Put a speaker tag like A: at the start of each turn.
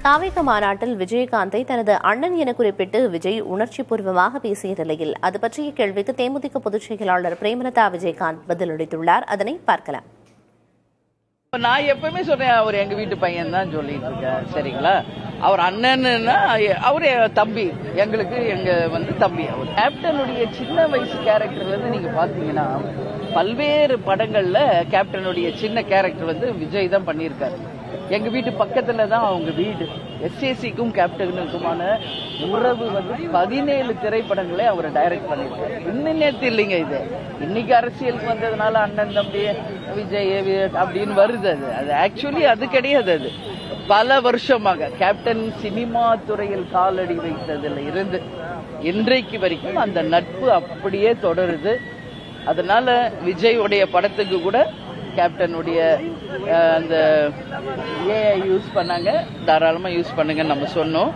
A: தாவேக மாநாட்டில் விஜயகாந்தை தனது அண்ணன் என குறிப்பிட்டு விஜய் உணர்ச்சி பூர்வமாக பேசிய நிலையில் அது பற்றிய கேள்விக்கு தேமுதிக பொதுச் செயலாளர் பிரேமலதா விஜயகாந்த் பதிலளித்துள்ளார். அதனை பார்க்கலாம்.
B: நான் எப்பவுமே சொல்றேன், அவர் எங்க வீட்டு பையன் தான் சொல்லிட்டு இருக்கேன். சரிங்களா, அவர் அண்ணன்னா அவரு தம்பி, எங்களுக்கு எங்க தம்பி. அவர் கேப்டனுடைய சின்ன வயசு கேரக்டர்ல இருந்து நீங்க பாத்தீங்கன்னா பல்வேறு படங்கள்ல கேப்டனுடைய சின்ன கேரக்டர் விஜய் தான் பண்ணியிருக்காரு. எங்க வீட்டு பக்கத்துல தான் அவங்க வீடு. எஸ்ஏசிக்கும் கேப்டனுக்குமான உறவு 17 திரைப்படங்களே அவர் டைரக்ட் பண்ணிருக்காரு. இன்னும் நேற்று இல்லைங்க, இது இன்னைக்கு அரசியலுக்கு வந்ததுனால அண்ணன் தம்பி விஜய் அப்படின்னு வருது. அது ஆக்சுவலி அது கிடையாது. அது பல வருஷமாக கேப்டன் சினிமா துறையில் காலடி வைத்ததுல இருந்து இன்றைக்கு வரைக்கும் அந்த நட்பு அப்படியே தொடருது. அதனால விஜயோடைய படத்துக்கு கூட கேப்டனுடைய அந்த ஏஐ யூஸ் பண்ணாங்க, தாராளமா யூஸ் பண்ணுங்கன்னு நம்ம சொன்னோம்.